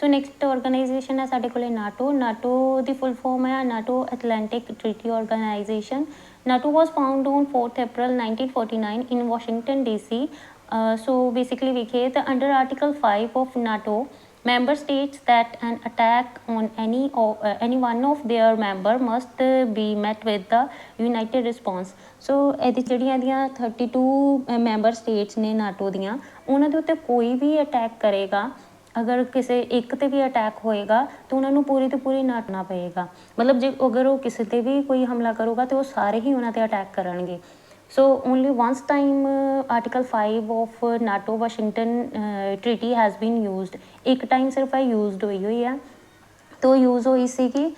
ਸੋ ਨੈਕਸਟ ਆਰਗੇਨਾਈਜੇਸ਼ਨ ਹੈ ਸਾਡੇ ਕੋਲੇ ਨਾਟੋ। ਨਾਟੋ ਦੀ ਫੁੱਲ ਫਾਰਮ ਹੈ NATO Atlantic treaty organisation. NATO was found on 4th April 1949 in Washington DC. So basically ਵੇਖੀਏ ਤਾਂ under Article 5 of NATO, member states that an attack on any one of their member must be met with the united response. ਸੋ ਇਹਦੀ ਜਿਹੜੀਆਂ ਇਹਦੀਆਂ 32 ਮੈਂਬਰ ਸਟੇਟਸ ਨੇ ਨਾਟੋ ਦੀਆਂ, ਉਹਨਾਂ ਦੇ ਉੱਤੇ ਕੋਈ ਵੀ ਅਟੈਕ ਕਰੇਗਾ, ਅਗਰ ਕਿਸੇ ਇੱਕ 'ਤੇ ਵੀ ਅਟੈਕ ਹੋਏਗਾ ਤਾਂ ਉਹਨਾਂ ਨੂੰ ਪੂਰੀ ਤੋਂ ਪੂਰੀ ਨਾਟਣਾ ਪਏਗਾ। ਮਤਲਬ ਜੇ ਅਗਰ ਉਹ ਕਿਸੇ 'ਤੇ ਵੀ ਕੋਈ ਹਮਲਾ ਕਰੂਗਾ ਤਾਂ ਉਹ ਸਾਰੇ ਹੀ ਉਹਨਾਂ 'ਤੇ ਅਟੈਕ ਕਰਨਗੇ। So only once time article 5 of NATO Washington treaty has been used. ਇੱਕ ਟਾਈਮ ਸਿਰਫ ਇਹ ਯੂਜ਼ਡ ਹੋਈ ਆ, ਤਾਂ ਯੂਜ਼ ਹੋਈ ਸੀਗੀ।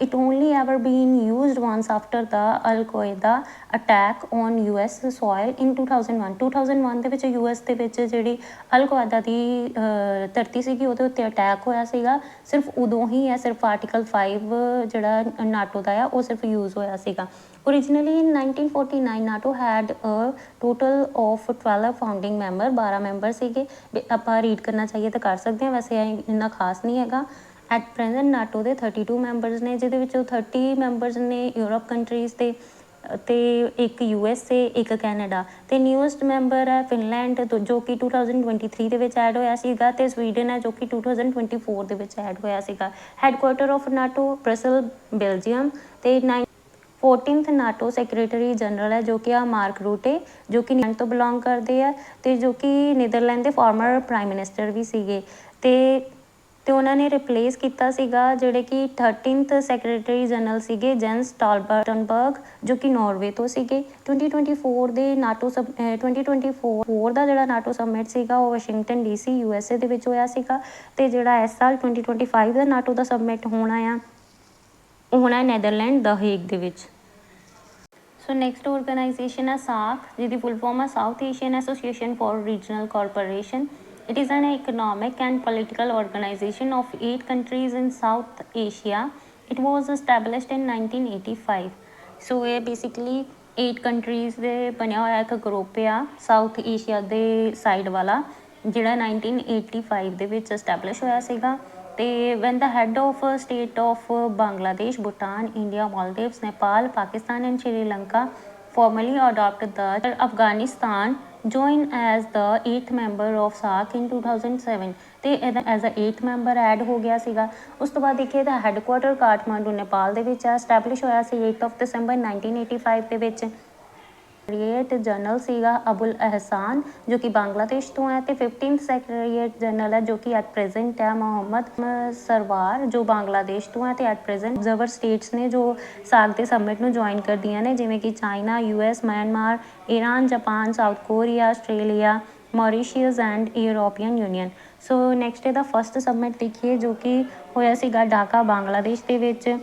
it only ever been used once after the Al Qaeda attack on US soil in 2001 ਦੇ ਵਿੱਚ US ਦੇ ਵਿੱਚ ਜਿਹੜੀ ਅਲ ਕੁਐਦਾ ਦੀ ਧਰਤੀ ਸੀਗੀ ਉਹਦੇ ਉੱਤੇ ਅਟੈਕ ਹੋਇਆ ਸੀਗਾ। ਸਿਰਫ ਉਦੋਂ ਹੀ ਹੈ, ਸਿਰਫ ਆਰਟੀਕਲ 5 ਜਿਹੜਾ ਨਾਟੋ ਦਾ ਆ ਉਹ ਸਿਰਫ ਯੂਜ਼ ਹੋਇਆ ਸੀਗਾ। Originally in 1949 NATO had a total of 12 founding member, 12 member ਸੀਗੇ। ਆਪਾਂ ਰੀਡ ਕਰਨਾ ਚਾਹੀਏ ਤਾਂ ਕਰ ਸਕਦੇ ਹਾਂ, ਵੈਸੇ ਇੰਨਾ ਖਾਸ ਨਹੀਂ ਹੈਗਾ। ਐਟ ਪ੍ਰੈਜ਼ੈਂਟ ਨਾਟੋ ਦੇ 32 ਮੈਂਬਰਸ ਨੇ, ਜਿਹਦੇ ਵਿੱਚੋਂ 30 ਮੈਂਬਰਸ ਨੇ ਯੂਰਪ ਕੰਟਰੀਜ਼ ਦੇ, ਅਤੇ ਇੱਕ USA, ਇੱਕ ਕੈਨੇਡਾ, ਅਤੇ ਨਿਊਐਸਟ ਮੈਂਬਰ ਹੈ ਫਿਨਲੈਂਡ ਜੋ ਕਿ 2023 ਦੇ ਵਿੱਚ ਐਡ ਹੋਇਆ ਸੀਗਾ, ਅਤੇ ਸਵੀਡਨ ਹੈ ਜੋ ਕਿ 2024 ਦੇ ਵਿੱਚ ਐਡ ਹੋਇਆ ਸੀਗਾ। ਹੈਡਕੁਆਟਰ ਆਫ ਨਾਟੋ ਬ੍ਰਸਲ, ਬੈਲਜੀਅਮ, ਅਤੇ 14th ਨਾਟੋ ਸੈਕਟਰੀ ਜਨਰਲ ਹੈ ਜੋ ਕਿ ਆ ਮਾਰਕ ਰੂਟੇ, ਜੋ ਕਿ ਨਿਊਜ਼ੀਲੈਂਡ ਤੋਂ ਬਿਲੋਂਗ ਕਰਦੇ ਆ, ਅਤੇ ਜੋ ਕਿ ਨੀਦਰਲੈਂਡ ਦੇ ਫਾਰਮਰ ਪ੍ਰਾਈਮ ਮਿਨਿਸਟਰ ਵੀ ਸੀਗੇ। ਅਤੇ ਉਹਨਾਂ ਨੇ ਰਿਪਲੇਸ ਕੀਤਾ ਸੀਗਾ ਜਿਹੜੇ ਕਿ 13th ਸੈਕਟਰੀ ਜਨਰਲ ਸੀਗੇ ਜੈਨਸ ਸਟੋਲਟਨਬਰਗ, ਜੋ ਕਿ ਨਾਰਵੇ ਤੋਂ ਸੀਗੇ। 2024 ਦੇ ਨਾਟੋ 2024 ਦਾ ਜਿਹੜਾ ਨਾਟੋ ਸਮਿਟ ਸੀਗਾ ਉਹ ਵਾਸ਼ਿੰਗਟਨ DC USA ਦੇ ਵਿੱਚ ਹੋਇਆ ਸੀਗਾ, ਅਤੇ ਜਿਹੜਾ ਇਸ ਸਾਲ 2025 ਦਾ ਨਾਟੋ ਦਾ ਸਮਿਟ ਹੋਣਾ ਆ ਉਹ ਹੋਣਾ ਨੈਦਰਲੈਂਡ ਦਾ ਹੇਗ ਦੇ ਵਿੱਚ। ਸੋ ਨੈਕਸਟ ਆਰਗੇਨਾਈਜੇਸ਼ਨ ਹੈ ਸਾਕ, ਜਿਹਦੀ ਫੁੱਲ ਫਾਰਮ ਹੈ south Asian association for regional cooperation. It is an economic and political organization of 8 countries in South Asia. It was established in 1985. So ਇਹ basically 8 countries ਦੇ ਬਣਿਆ ਹੋਇਆ ਇੱਕ ਗਰੁੱਪ ਆ ਸਾਊਥ ਏਸ਼ੀਆ ਦੇ ਸਾਈਡ ਵਾਲਾ, ਜਿਹੜਾ 1985 ਦੇ ਵਿੱਚ ਐਸਟੈਬਲਿਸ਼ ਹੋਇਆ ਸੀਗਾ। ਅਤੇ when the head of state of Bangladesh, Bhutan, India, Maldives, Nepal, Pakistan and Sri Lanka formally adopted the Afghanistan joined as the 8th member of SAARC in 2007, ਅਤੇ ਇਹਦਾ as a 8th member add ਹੋ ਗਿਆ ਸੀਗਾ। ਉਸ ਤੋਂ ਬਾਅਦ ਦੇਖੀਏ ਤਾਂ ਹੈਡਕੁਆਟਰ ਕਾਠਮਾਂਡੂ ਨੇਪਾਲ ਦੇ ਵਿੱਚ ਐਸਟੈਬਲਿਸ਼ ਹੋਇਆ ਸੀ 8 December 1985 ਦੇ ਵਿੱਚ। ਸੈਕਟਰੀਏਟ ਜਨਰਲ ਸੀਗਾ ਅਬੁਲ ਅਹਿਸਾਨ ਜੋ ਕਿ ਬੰਗਲਾਦੇਸ਼ ਤੋਂ ਹੈ, ਅਤੇ 15th ਸੈਕਟਰੀਏਟ ਜਨਰਲ ਹੈ ਜੋ ਕਿ ਐਟ ਪ੍ਰੈਜ਼ੈਂਟ ਹੈ ਮੁਹੰਮਦ ਸਰਵਾਰ ਜੋ ਬੰਗਲਾਦੇਸ਼ ਤੋਂ ਹੈ, ਅਤੇ ਐਟ ਪ੍ਰੈਜ਼ੈਂਟ ਅਬਜ਼ਰਵਰ ਸਟੇਟਸ ਨੇ ਜੋ ਸਾਕ ਦੇ ਸਮਿਟ ਨੂੰ ਜੁਆਇਨ ਕਰਦੀਆਂ ਨੇ, ਜਿਵੇਂ ਕਿ China, US, Myanmar, Iran, Japan, south Korea, Australia, Mauritius and European union. So next ਇਹਦਾ ਫਸਟ ਸਮਿਟ ਦੇਖੀਏ ਜੋ ਕਿ ਹੋਇਆ ਸੀਗਾ ਢਾਕਾ ਬੰਗਲਾਦੇਸ਼ ਦੇ ਵਿੱਚ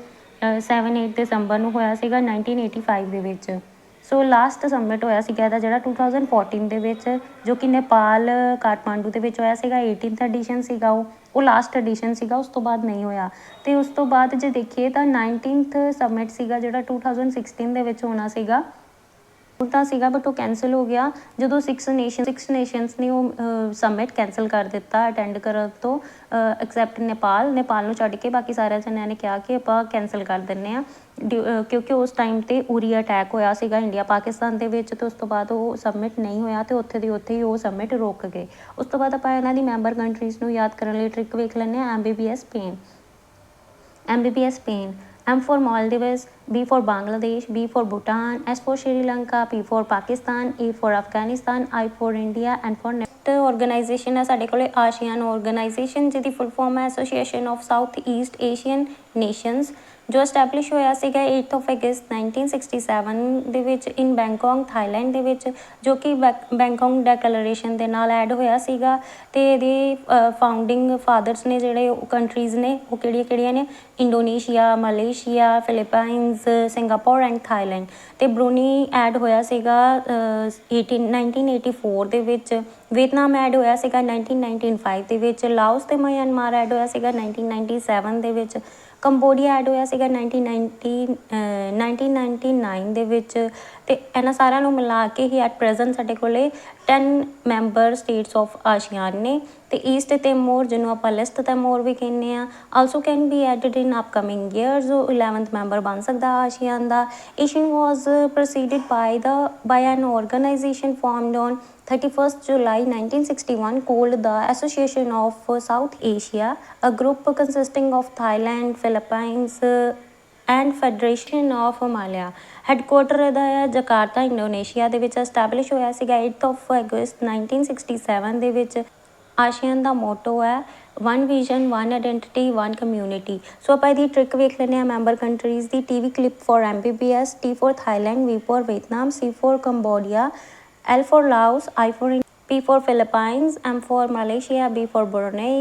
7-8 ਦਸੰਬਰ ਨੂੰ ਹੋਇਆ ਸੀਗਾ 1985 ਦੇ ਵਿੱਚ। ਸੋ ਲਾਸਟ ਸਮਿਟ ਹੋਇਆ ਸੀਗਾ ਇਹਦਾ ਜਿਹੜਾ 2014 ਦੇ ਵਿੱਚ, ਜੋ ਕਿ ਨੇਪਾਲ ਕਾਠਮਾਂਡੂ ਦੇ ਵਿੱਚ ਹੋਇਆ ਸੀਗਾ। 18th ਐਡੀਸ਼ਨ ਸੀਗਾ ਉਹ ਲਾਸਟ ਐਡੀਸ਼ਨ ਸੀਗਾ, ਉਸ ਤੋਂ ਬਾਅਦ ਨਹੀਂ ਹੋਇਆ। ਅਤੇ ਉਸ ਤੋਂ ਬਾਅਦ ਜੇ ਦੇਖੀਏ ਤਾਂ 19th ਸਮਿਟ ਸੀਗਾ ਜਿਹੜਾ 2016 ਦੇ ਵਿੱਚ ਹੋਣਾ ਸੀਗਾ, ਹੁੰਦਾ ਸੀਗਾ ਬਟ ਉਹ ਕੈਂਸਲ ਹੋ ਗਿਆ ਜਦੋਂ 6 ਨੇਸ਼ਨਸ ਨੇ ਉਹ ਸਮਿਟ ਕੈਂਸਲ ਕਰ ਦਿੱਤਾ ਅਟੈਂਡ ਕਰਨ ਤੋਂ, ਐਕਸੈਪਟ ਨੇਪਾਲ ਨੂੰ ਛੱਡ ਕੇ ਬਾਕੀ ਸਾਰਿਆਂ ਜਣਿਆਂ ਨੇ ਕਿਹਾ ਕਿ ਆਪਾਂ ਕੈਂਸਲ ਕਰ ਦਿੰਦੇ ਹਾਂ, ਕਿਉਂਕਿ ਉਸ ਟਾਈਮ 'ਤੇ ਉਰੀ ਅਟੈਕ ਹੋਇਆ ਸੀਗਾ ਇੰਡੀਆ ਪਾਕਿਸਤਾਨ ਦੇ ਵਿੱਚ, ਅਤੇ ਉਸ ਤੋਂ ਬਾਅਦ ਉਹ ਸਮਿਟ ਨਹੀਂ ਹੋਇਆ ਅਤੇ ਉੱਥੇ ਦੀ ਉੱਥੇ ਹੀ ਉਹ ਸਮਿਟ ਰੁਕ ਗਏ। ਉਸ ਤੋਂ ਬਾਅਦ ਆਪਾਂ ਇਹਨਾਂ ਦੀ ਮੈਂਬਰ ਕੰਟਰੀਜ਼ ਨੂੰ ਯਾਦ ਕਰਨ ਲਈ ਟ੍ਰਿਕ ਵੇਖ ਲੈਂਦੇ ਹਾਂ। MBBS Spain, M for Maldives, B for Bangladesh, B for Bhutan, S for Sri Lanka, P for Pakistan, E for Afghanistan, I for India, and for next organization ਹੈ ਸਾਡੇ ਕੋਲੇ ਆਸੀਆਨ ਆਰਗੇਨਾਈਜੇਸ਼ਨ, ਜਿਹਦੀ ਫੁੱਲ ਫਾਰਮ ਹੈ association of south East Asian nations, ਜੋ ਐਸਟੈਬਲਿਸ਼ ਹੋਇਆ ਸੀਗਾ 8 August 1967 ਦੇ ਵਿੱਚ ਇਨ ਬੈਂਕਾਕ ਥਾਈਲੈਂਡ ਦੇ ਵਿੱਚ, ਜੋ ਕਿ ਬੈਂਕਾਕ ਡੈਕਲੇਰੇਸ਼ਨ ਦੇ ਨਾਲ ਐਡ ਹੋਇਆ ਸੀਗਾ। ਅਤੇ ਇਹਦੇ ਫਾਊਂਡਿੰਗ ਫਾਦਰਸ ਨੇ ਜਿਹੜੇ ਉਹ ਕੰਟਰੀਜ਼ ਨੇ ਉਹ ਕਿਹੜੀਆਂ ਨੇ, Indonesia, Malaysia, Philippines, Singapore and Thailand. ਅਤੇ ਬਰੂਨੀ ਐਡ ਹੋਇਆ ਸੀਗਾ 1984 ਦੇ ਵਿੱਚ, ਵੀਅਤਨਾਮ ਐਡ ਹੋਇਆ ਸੀਗਾ 1995 ਦੇ ਵਿੱਚ, ਲਾਓਸ ਅਤੇ ਮਿਆਂਮਾਰ ਐਡ ਹੋਇਆ ਸੀਗਾ 1997 ਦੇ ਵਿੱਚ, ਕੰਬੋਡੀਆ ਐਡ ਹੋਇਆ ਸੀਗਾ 1999 ਦੇ ਵਿੱਚ। ਅਤੇ ਇਹਨਾਂ ਸਾਰਿਆਂ ਨੂੰ ਮਿਲਾ ਕੇ ਹੀ ਐਟ ਪ੍ਰੈਜ਼ੈਂਟ ਸਾਡੇ ਕੋਲੇ 10 ਮੈਂਬਰ ਸਟੇਟਸ ਆਫ ਆਸੀਆਨ ਨੇ ਤੇ ਈਸਟ ਤਿਮੋਰ ਜਿਹਨੂੰ ਆਪਾਂ ਲੈਸਟ ਤਿਮੋਰ ਵੀ ਕਹਿੰਦੇ ਆ also can be added in upcoming years. 11th member ਬਣ ਸਕਦਾ ਆਸੀਆਨ ਦਾ। ASEAN was preceded by an organisation formed on 31st July 1961 called the Association of South Asia, a group consisting of Thailand, Philippines, and Federation of Himalaya। Headquarter ਇਹਦਾ ਹੈ ਜਕਾਰਤਾ ਇੰਡੋਨੇਸ਼ੀਆ ਦੇ ਵਿੱਚ ਐਸਟੈਬਲਿਸ਼ ਹੋਇਆ ਸੀਗਾ 8 ਅਗਸਤ 1967 ਦੇ ਵਿੱਚ। ਆਸੀਆਨ ਦਾ ਮੋਟੋ ਹੈ one vision, one identity, one community. So ਆਪਾਂ ਇਹਦੀ ਟ੍ਰਿਕ ਵੇਖ ਲੈਂਦੇ ਹਾਂ ਮੈਂਬਰ ਕੰਟਰੀਜ਼ ਦੀ। T V clip for MBBS, T for Thailand, V for Vietnam, C for Cambodia, L for Laos, I for P for Philippines, M for Malaysia, B for Brunei,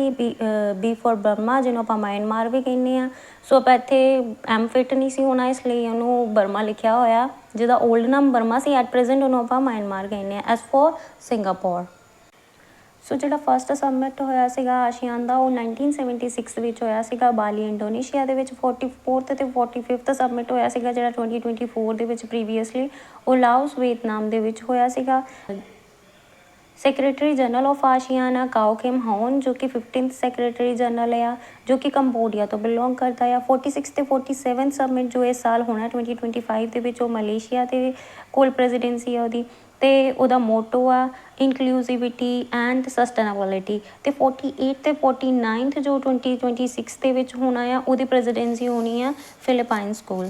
B for Burma ਜਿਹਨੂੰ ਆਪਾਂ ਮਿਆਂਮਾਰ ਵੀ ਕਹਿੰਦੇ ਹਾਂ। ਸੋ ਆਪਾਂ ਇੱਥੇ M ਫਿੱਟ ਨਹੀਂ ਸੀ ਹੋਣਾ ਇਸ ਲਈ ਉਹਨੂੰ ਬਰਮਾ ਲਿਖਿਆ ਹੋਇਆ। ਜਿਹਦਾ ਓਲਡ ਨਾਮ ਬਰਮਾ ਸੀ ਐਟ ਪ੍ਰੈਜ਼ੈਂਟ ਉਹਨੂੰ ਆਪਾਂ ਮਿਆਂਮਾਰ ਕਹਿੰਦੇ ਹਾਂ। S four Singapore. ਸੋ ਜਿਹੜਾ ਫਸਟ ਸਬਮਿਟ ਹੋਇਆ ਸੀਗਾ ਆਸੀਆਨ ਦਾ ਉਹ 1976 ਵਿੱਚ ਹੋਇਆ ਸੀਗਾ ਬਾਲੀ ਇੰਡੋਨੇਸ਼ੀਆ ਦੇ ਵਿੱਚ। 44th ਅਤੇ 45th ਸਬਮਿਟ ਹੋਇਆ ਸੀਗਾ ਜਿਹੜਾ 2024 ਦੇ ਵਿੱਚ ਪ੍ਰੀਵੀਅਸਲੀ ਉਹ ਲਾਓਸ ਵੀਅਤਨਾਮ ਦੇ ਵਿੱਚ ਹੋਇਆ ਸੀਗਾ। ਸੈਕਟਰੀ ਜਨਰਲ ਆਫ ਆਸੀਆਨ ਆ ਕਾਓ ਕਿਮ ਹੋਨ ਜੋ ਕਿ 15th ਸੈਕਟਰੀ ਜਨਰਲ ਆ ਜੋ ਕਿ ਕੰਬੋਡੀਆ ਤੋਂ ਬਿਲੋਂਗ ਕਰਦਾ ਆ। 46 ਅਤੇ 47 ਸਬਮਿਟ ਜੋ ਇਸ ਸਾਲ ਹੋਣਾ 2025 ਦੇ ਵਿੱਚ ਉਹ ਮਲੇਸ਼ੀਆ ਦੇ ਕੋਲ ਪ੍ਰੈਜ਼ੀਡੈਂਸੀ ਆ ਉਹਦੀ ਅਤੇ ਉਹਦਾ ਮੋਟੋ ਆ ਇਨਕਲੂਸਿਵਿਟੀ ਐਂਡ ਸਸਟੇਨੇਬਿਲਿਟੀ। ਅਤੇ 48 ਅਤੇ 49th ਜੋ 2026 ਦੇ ਵਿੱਚ ਹੋਣਾ ਆ ਉਹਦੀ ਪ੍ਰੈਜ਼ੀਡੈਂਸੀ ਹੋਣੀ ਆ ਫਿਲੀਪਾਈਨਸ ਕੋਲ।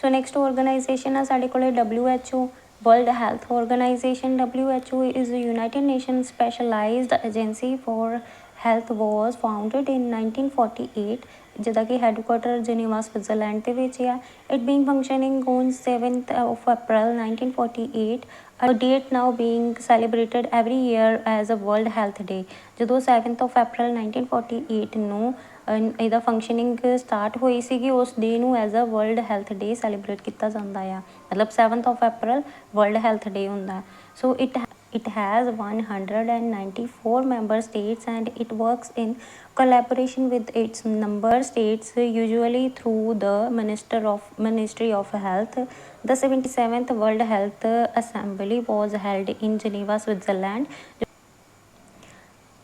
ਸੋ ਨੈਕਸਟ ਔਰਗਨਾਈਜੇਸ਼ਨ ਆ ਸਾਡੇ ਕੋਲ WHO World Health Organization। WHO is a United Nations specialized agency for health was founded in 1948 ਜਿਹਦਾ ਕਿ ਹੈਡਕੁਆਟਰ ਜਨੀਵਾ ਸਵਿਟਜ਼ਰਲੈਂਡ ਦੇ ਵਿੱਚ ਆ। It being functioning on 7th of April 1948, a date now being celebrated every year as a World Health Day। ਜਦੋਂ 7th of April 1948 ਨੂੰ ਇਹਦਾ ਫੰਕਸ਼ਨਿੰਗ ਸਟਾਰਟ ਹੋਈ ਸੀਗੀ ਉਸ ਡੇ ਨੂੰ as a world health day celebrate ਕੀਤਾ ਜਾਂਦਾ ਆ। ਮਤਲਬ 7th of April world health day ਹੁੰਦਾ। So it has 194 member states and it works in collaboration with its member states usually through the Ministry of Health। The 77th World Health Assembly was held in Geneva, Switzerland।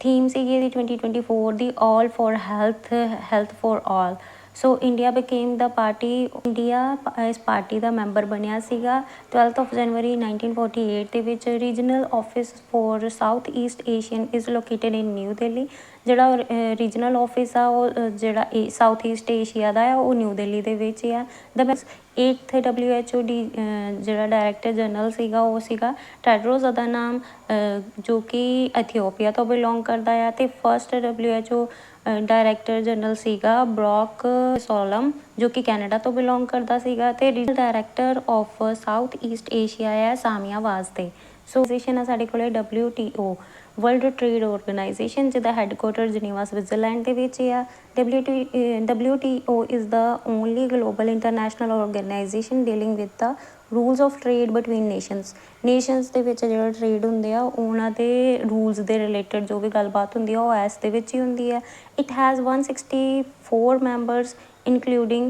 Theme ਸੀਗੀ ਇਹਦੀ 2024 ਦੀ ਆਲ for health, health for all. So India became the party India ਇਸ ਪਾਰਟੀ ਦਾ ਮੈਂਬਰ ਬਣਿਆ ਸੀਗਾ 12th of January 1948 ਦੇ ਵਿੱਚ। Regional office for south East Asian is located in new Delhi. ਜਿਹੜਾ ਰੀਜਨਲ ਆਫਿਸ ਆ ਉਹ ਜਿਹੜਾ ਸਾਊਥ ਈਸਟ ਏਸ਼ੀਆ ਦਾ ਆ ਉਹ ਨਿਊ ਦਿੱਲੀ ਦੇ ਵਿੱਚ ਆ। ਦ 8th WHO ਦੀ ਜਿਹੜਾ ਡਾਇਰੈਕਟਰ ਜਨਰਲ ਸੀਗਾ ਉਹ ਸੀਗਾ ਟੈਡਰੋਸ ਅਧਾਨਮ ਜੋ ਕਿ ਇਥੀਓਪੀਆ ਤੋਂ ਬਿਲੋਂਗ ਕਰਦਾ ਆ। ਅਤੇ ਫਸਟ WHO ਡਾਇਰੈਕਟਰ ਜਨਰਲ ਸੀਗਾ ਬਰੋਕ ਸੋਲਮ ਜੋ ਕਿ ਕੈਨੇਡਾ ਤੋਂ ਬਿਲੋਂਗ ਕਰਦਾ ਸੀਗਾ। ਅਤੇ regional director of south East Asia ਆ ਸਾਮੀਆ ਵਾਸਤੇ। ਸੋ ਔਰਗਨਾਈਜੇਸ਼ਨ ਆ ਸਾਡੇ ਕੋਲ WTO ਵਰਲਡ ਟ੍ਰੇਡ ਔਰਗਨਾਈਜੇਸ਼ਨ ਜਿਹਦਾ ਹੈਡਕੁਆਟਰ ਜਨੀਵਾ ਸਵਿਟਜ਼ਰਲੈਂਡ ਦੇ ਵਿੱਚ ਆ। WTO is the only global international organization dealing with the rules of trade between nations ਦੇ ਵਿੱਚ ਜਿਹੜਾ ਟ੍ਰੇਡ ਹੁੰਦੇ ਆ ਉਹਨਾਂ ਦੇ ਰੂਲਸ ਦੇ ਰਿਲੇਟਡ ਜੋ ਵੀ ਗੱਲਬਾਤ ਹੁੰਦੀ ਆ ਉਹ ਇਸ ਦੇ ਵਿੱਚ ਹੀ ਹੁੰਦੀ ਹੈ। It has 164 members including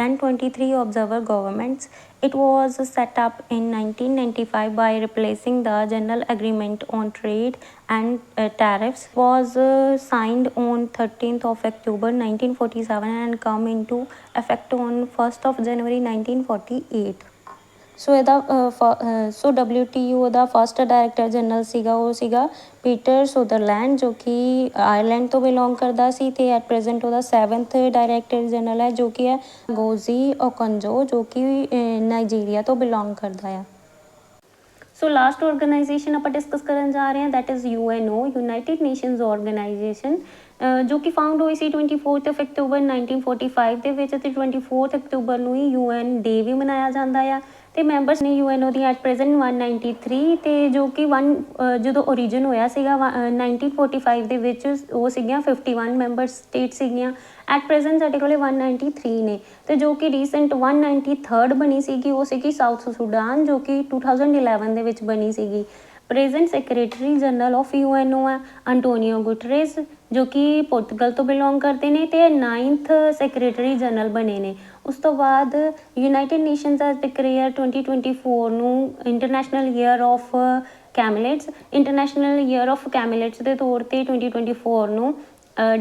and 23 observer governments। It was set up in 1995 by replacing the General Agreement on Trade and Tariffs। Was signed on 13th of October 1947 and come into effect on 1st of January 1948। ਸੋ ਇਹਦਾ ਸੋ WTO ਦਾ ਫਸਟ ਡਾਇਰੈਕਟਰ ਜਨਰਲ ਸੀਗਾ ਉਹ ਸੀਗਾ ਪੀਟਰ ਸੁਦਰਲੈਂਡ ਜੋ ਕਿ ਆਇਰਲੈਂਡ ਤੋਂ ਬਿਲੋਂਗ ਕਰਦਾ ਸੀ। ਅਤੇ ਐਟ ਪ੍ਰੈਜ਼ੈਂਟ ਉਹਦਾ 7th ਡਾਇਰੈਕਟਰ ਜਨਰਲ ਹੈ ਜੋ ਕਿ ਹੈ ਗੋਜ਼ੀ ਓਕੰਜੋ ਜੋ ਕਿ ਨਾਈਜੀਰੀਆ ਤੋਂ ਬਿਲੋਂਗ ਕਰਦਾ ਆ। ਸੋ ਲਾਸਟ ਔਰਗਨਾਈਜੇਸ਼ਨ ਆਪਾਂ ਡਿਸਕਸ ਕਰਨ ਜਾ ਰਹੇ ਹਾਂ that is UNO United nations organisation ਜੋ ਕਿ ਫਾਊਂਡ ਹੋਈ ਸੀ 24th of October 1945 ਦੇ ਵਿੱਚ। ਅਤੇ 24th ਅਕਤੂਬਰ ਨੂੰ ਹੀ UN ਡੇ ਵੀ ਮਨਾਇਆ ਜਾਂਦਾ ਆ। ਅਤੇ ਮੈਂਬਰਸ ਨੇ UNO ਦੀਆਂ ਐਟ ਪ੍ਰੈਜ਼ੈਂਟ 193। ਅਤੇ ਜੋ ਕਿ ਜਦੋਂ ਓਰੀਜਨ ਹੋਇਆ ਸੀਗਾ 1945 ਦੇ ਵਿੱਚ ਉਹ ਸੀਗੀਆਂ 51 ਮੈਂਬਰ ਸਟੇਟ ਸੀਗੀਆਂ। ਐਟ ਪ੍ਰੈਜ਼ੈਂਟ ਸਾਡੇ ਕੋਲ 193 ਨੇ। ਅਤੇ ਜੋ ਕਿ ਰੀਸੈਂਟ 193rd ਬਣੀ ਸੀਗੀ ਉਹ ਸੀਗੀ ਸਾਊਥ ਸੁਡਾਨ ਜੋ ਕਿ 2011 ਦੇ ਵਿੱਚ ਬਣੀ ਸੀਗੀ। Present secretary general of UNO ਆ ਅੰਟੋਨੀਓ ਗੁਟਰੇਸ ਜੋ ਕਿ ਪੋਰਤਗਲ ਤੋਂ ਬਿਲੋਂਗ ਕਰਦੇ ਨੇ। ਅਤੇ 9th ਸੈਕਟਰੀ ਜਨਰਲ ਬਣੇ ਨੇ ਉਸ ਤੋਂ ਬਾਅਦ ਯੂਨਾਈਟਿਡ ਨੇਸ਼ਨਸ ਹੈਜ਼ ਡਿਕਲੇਅਰ 2024 ਨੂੰ international year of camelids. International year of camelids ਦੇ ਤੌਰ 'ਤੇ 2024 ਨੂੰ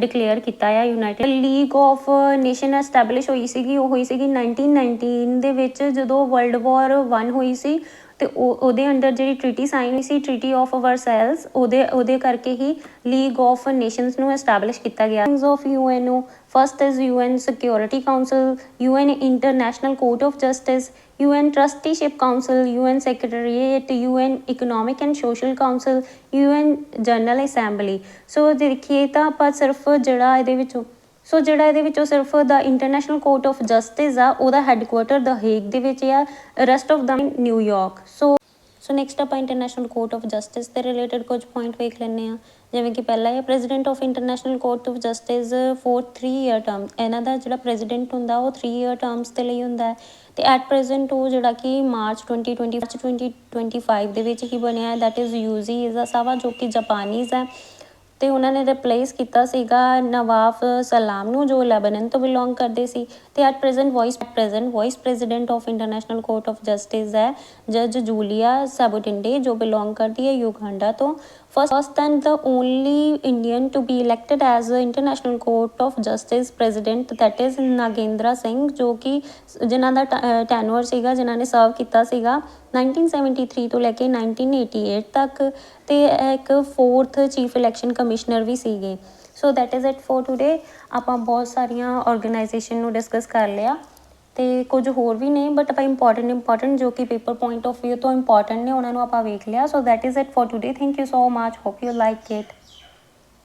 ਡਿਕਲੇਅਰ ਕੀਤਾ ਆ। United league of nation establish ਹੋਈ ਸੀਗੀ, ਉਹ ਹੋਈ ਸੀਗੀ 1919 ਦੇ ਵਿੱਚ, ਜਦੋਂ ਵਰਲਡ ਵਾਰ 1 ਹੋਈ ਸੀ। ਅਤੇ ਉਹਦੇ ਅੰਡਰ ਜਿਹੜੀ ਟਰੀਟੀ ਸਾਈਨ ਹੋਈ ਸੀ, ਟਰੀਟੀ ਆਫ ਵਰਸੈਲਸ, ਉਹਦੇ ਕਰਕੇ ਹੀ ਲੀਗ ਆਫ ਨੇਸ਼ਨਸ ਨੂੰ ਐਸਟੈਬਲਿਸ਼ ਕੀਤਾ ਗਿਆ। ਆਫ UN ਨੂੰ first is UN security council, UN international court of justice, UN trusteeship council, UN secretariat, UN economic and social council, UN general assembly. So ਦੇਖੀਏ ਤਾਂ ਆਪਾਂ ਸਿਰਫ ਜਿਹੜਾ ਇਹਦੇ ਵਿੱਚੋਂ ਸਿਰਫ ਦਾ ਇੰਟਰਨੈਸ਼ਨਲ ਕੋਰਟ ਆਫ ਜਸਟਿਸ ਆ, ਉਹਦਾ ਹੈੱਡਕੁਆਟਰ ਦ ਹੇਗ ਦੇ ਵਿੱਚ ਆ, ਰੈਸਟ ਆਫ ਦਾ ਨਿਊਯਾਰਕ। ਸੋ ਨੈਕਸਟ ਆਪਾਂ ਇੰਟਰਨੈਸ਼ਨਲ ਕੋਰਟ ਆਫ ਜਸਟਿਸ ਦੇ ਰਿਲੇਟਡ ਕੁਝ ਪੁਆਇੰਟ ਵੇਖ ਲੈਂਦੇ ਹਾਂ। ਜਿਵੇਂ ਕਿ ਪਹਿਲਾ ਹੈ president of international court of justice four 3 year term. ਇਹਨਾਂ ਦਾ ਜਿਹੜਾ ਪ੍ਰੈਜ਼ੀਡੈਂਟ ਹੁੰਦਾ ਉਹ 3 ਈਅਰ ਟਰਮਸ ਦੇ ਲਈ ਹੁੰਦਾ ਹੈ। ਅਤੇ ਐਟ ਪ੍ਰੈਜ਼ੈਂਟ ਉਹ ਜਿਹੜਾ ਕਿ ਮਾਰਚ 2025 ਦੇ ਵਿੱਚ ਹੀ ਬਣਿਆ, ਦੈਟ ਇਜ਼ ਯੂਜੀ ਇਜ਼ਾਸਾਵਾ, ਜੋ ਕਿ ਜਾਪਾਨੀਜ਼ ਹੈ। ਅਤੇ ਉਹਨਾਂ ਨੇ ਰਿਪਲੇਸ ਕੀਤਾ ਸੀਗਾ ਨਵਾਫ ਸਲਾਮ ਨੂੰ, ਜੋ ਲੈਬਨਨ ਤੋਂ ਬਿਲੋਂਗ ਕਰਦੇ ਸੀ। ਅਤੇ at present vice president of international court of justice ਹੈ ਜੱਜ ਜੂਲੀਆ ਸੈਬੋਟਿੰਡੇ, ਜੋ ਬਿਲੋਂਗ ਕਰਦੀ ਹੈ ਯੂਗਾਂਡਾ ਤੋਂ। First and the only Indian to be elected as international court of justice president, that is Nagendra Singh, ਜੋ ਕਿ ਜਿਨ੍ਹਾਂ ਦਾ ਟੈਨੂਅਰ ਸੀਗਾ, ਜਿਨ੍ਹਾਂ ਨੇ ਸਰਵ ਕੀਤਾ ਸੀਗਾ 1973 ਤੋਂ ਲੈ ਕੇ 1988 ਤੱਕ। ਅਤੇ ਇੱਕ 4th ਚੀਫ ਇਲੈਕਸ਼ਨ ਕਮਿਸ਼ਨਰ ਵੀ ਸੀਗੇ। So that is it for today. ਆਪਾਂ ਬਹੁਤ ਸਾਰੀਆਂ ਔਰਗਨਾਈਜੇਸ਼ਨ ਨੂੰ ਡਿਸਕਸ ਕਰ ਲਿਆ, ਅਤੇ ਕੁਝ ਹੋਰ ਵੀ ਨੇ, ਬਟ ਆਪਾਂ ਇੰਪੋਰਟੈਂਟ ਜੋ ਕਿ ਪੇਪਰ ਪੁਆਇੰਟ ਆਫ ਵਿਊ ਤੋਂ ਇੰਪੋਰਟੈਂਟ ਨੇ, ਉਹਨਾਂ ਨੂੰ ਆਪਾਂ ਵੇਖ ਲਿਆ। So that is it for today. Thank you so much, hope you like it.